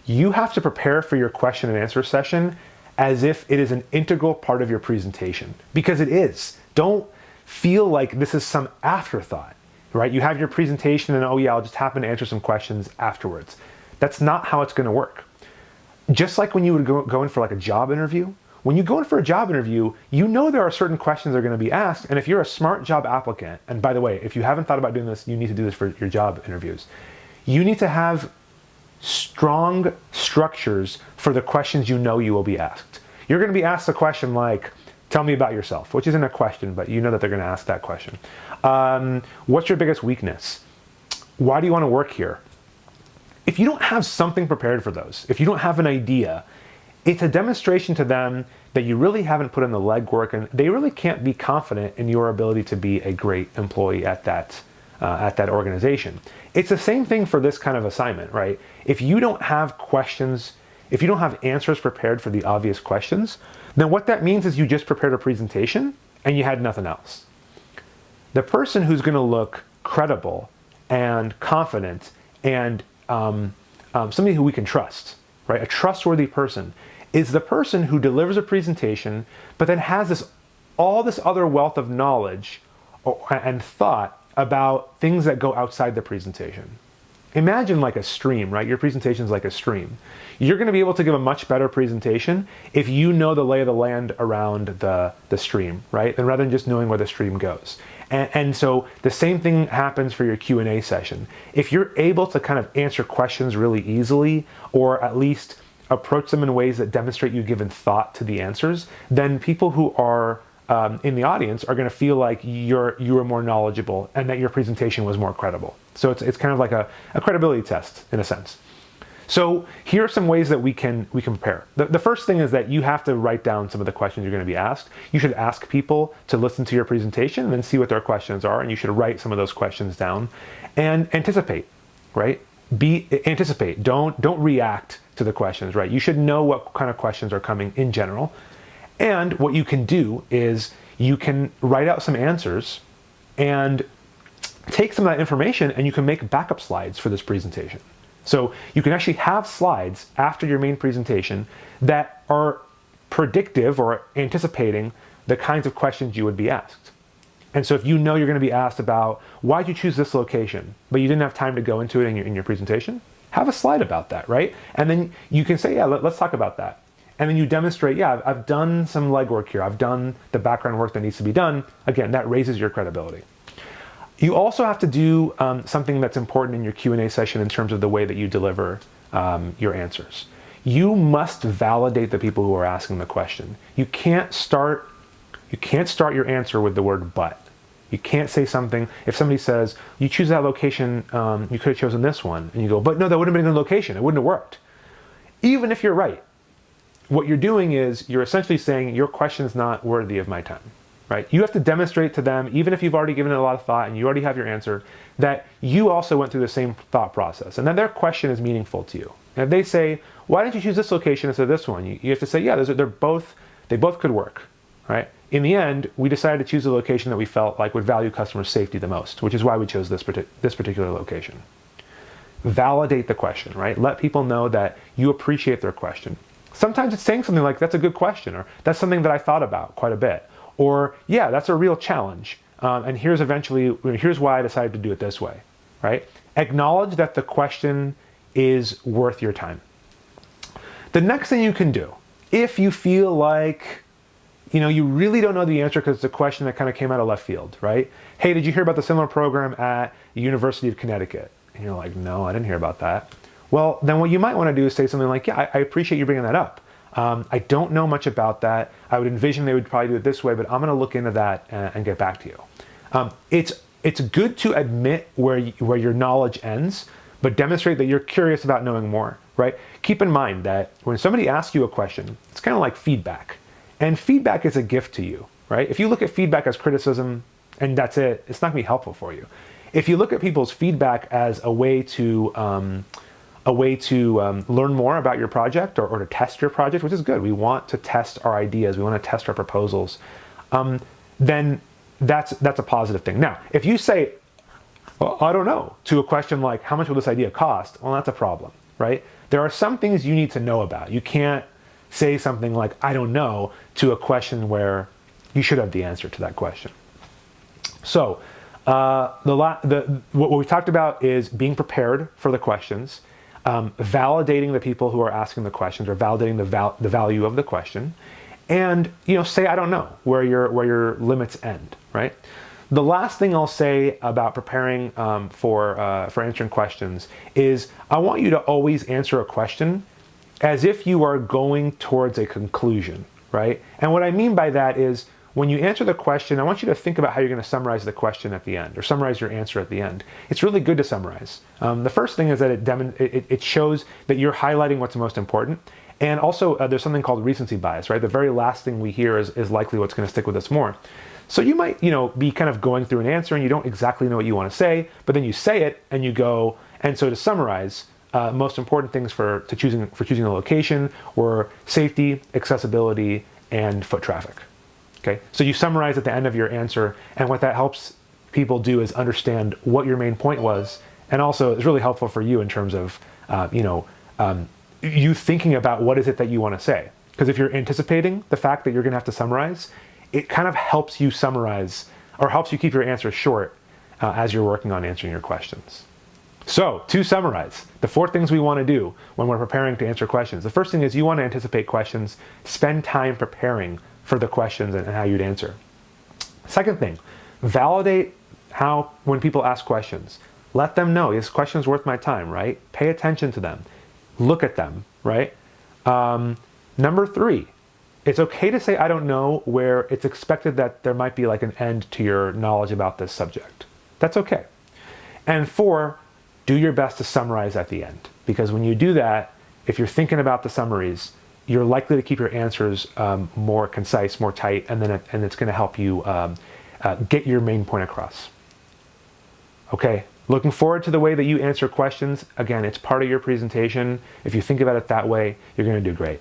You have to prepare for your question and answer session as if it is an integral part of your presentation, because it is. Don't feel like this is some afterthought, right? You have your presentation and, oh yeah, I'll just happen to answer some questions afterwards. That's not how it's gonna work. Just like when you would go in for like a job interview, when you go in for a job interview, you know there are certain questions that are gonna be asked, and if you're a smart job applicant, and by the way, if you haven't thought about doing this, you need to do this for your job interviews. You need to have strong structures for the questions you know you will be asked. You're gonna be asked a question like, tell me about yourself, which isn't a question, but you know that they're gonna ask that question. What's your biggest weakness? Why do you wanna work here? If you don't have something prepared for those, if you don't have an idea, it's a demonstration to them that you really haven't put in the legwork, and they really can't be confident in your ability to be a great employee at that organization. It's the same thing for this kind of assignment, right? If you don't have questions, if you don't have answers prepared for the obvious questions, then what that means is you just prepared a presentation and you had nothing else. The person who's going to look credible and confident and somebody who we can trust, right? A trustworthy person is the person who delivers a presentation, but then has all this other wealth of knowledge and thought about things that go outside the presentation. Imagine like a stream, right? Your presentation is like a stream. You're going to be able to give a much better presentation if you know the lay of the land around the stream, right? And rather than just knowing where the stream goes. And so the same thing happens for your Q&A session. If you're able to kind of answer questions really easily, or at least approach them in ways that demonstrate you've given thought to the answers, then people who are in the audience are going to feel like you are more knowledgeable and that your presentation was more credible. So it's kind of like a credibility test in a sense. So here are some ways that we can prepare. The first thing is that you have to write down some of the questions you're going to be asked. You should ask people to listen to your presentation and then see what their questions are, and you should write some of those questions down and anticipate, right? Anticipate. Don't react to the questions, right? You should know what kind of questions are coming in general. And what you can do is you can write out some answers and take some of that information, and you can make backup slides for this presentation. So you can actually have slides after your main presentation that are predictive or anticipating the kinds of questions you would be asked. And so if you know you're going to be asked about why'd you choose this location, but you didn't have time to go into it in your presentation, have a slide about that, right? And then you can say, yeah, let's talk about that. And then you demonstrate, yeah, I've done some legwork here. I've done the background work that needs to be done. Again, that raises your credibility. You also have to do something that's important in your Q&A session in terms of the way that you deliver your answers. You must validate the people who are asking the question. You can't start your answer with the word but. You can't say something, if somebody says, you choose that location, you could have chosen this one, and you go, but no, that wouldn't have been a good location. It wouldn't have worked. Even if you're right, what you're doing is you're essentially saying your question is not worthy of my time, right? You have to demonstrate to them, even if you've already given it a lot of thought and you already have your answer, that you also went through the same thought process and that their question is meaningful to you. And if they say, why didn't you choose this location instead of this one? You have to say, yeah, they both could work, right? In the end, we decided to choose a location that we felt like would value customer safety the most, which is why we chose this particular location. Validate the question, right? Let people know that you appreciate their question. Sometimes it's saying something like, that's a good question, or that's something that I thought about quite a bit, or yeah, that's a real challenge, and here's why I decided to do it this way, right? Acknowledge that the question is worth your time. The next thing you can do, if you feel like you really don't know the answer because it's a question that kind of came out of left field, right? Hey, did you hear about the similar program at the University of Connecticut? And you're like, no, I didn't hear about that. Well, then what you might want to do is say something like, yeah, I appreciate you bringing that up. I don't know much about that. I would envision they would probably do it this way, but I'm going to look into that and get back to you. It's good to admit where your knowledge ends, but demonstrate that you're curious about knowing more, right? Keep in mind that when somebody asks you a question, it's kind of like feedback. And feedback is a gift to you, right? If you look at feedback as criticism and that's it, it's not going to be helpful for you. If you look at people's feedback as a way to learn more about your project or to test your project, which is good. We want to test our ideas. We want to test our proposals. Then that's a positive thing. Now, if you say, well, I don't know, to a question like, how much will this idea cost? Well, that's a problem, right? there are some things you need to know about. You can't say something like, I don't know, to a question where you should have the answer to that question. So what we talked about is being prepared for the questions, validating the people who are asking the questions, or validating the value of the question, and say I don't know, where your limits end, right? The last thing I'll say about preparing for answering questions is I want you to always answer a question as if you are going towards a conclusion, right? And what I mean by that is, when you answer the question, I want you to think about how you're going to summarize the question at the end, or summarize your answer at the end. It's really good to summarize. The first thing is that it shows that you're highlighting what's most important. And also, there's something called recency bias, right? The very last thing we hear is likely what's going to stick with us more. So you might, be kind of going through an answer and you don't exactly know what you want to say, but then you say it and you go, and so to summarize, most important things for choosing a location were safety, accessibility, and foot traffic. Okay, so you summarize at the end of your answer, and what that helps people do is understand what your main point was, and also it's really helpful for you in terms of you thinking about what is it that you want to say. Because if you're anticipating the fact that you're going to have to summarize, it kind of helps you summarize, or helps you keep your answer short as you're working on answering your questions. So, to summarize, the 4 things we want to do when we're preparing to answer questions. The first thing is you want to anticipate questions, spend time preparing for the questions and how you'd answer. Second thing, validate when people ask questions. Let them know, this question is worth my time, right? Pay attention to them. Look at them, right? Number 3, it's okay to say I don't know where it's expected that there might be like an end to your knowledge about this subject. That's okay. And 4, do your best to summarize at the end. Because when you do that, if you're thinking about the summaries, you're likely to keep your answers more concise, more tight, and it's going to help you get your main point across. Okay, looking forward to the way that you answer questions. Again, it's part of your presentation. If you think about it that way, you're going to do great.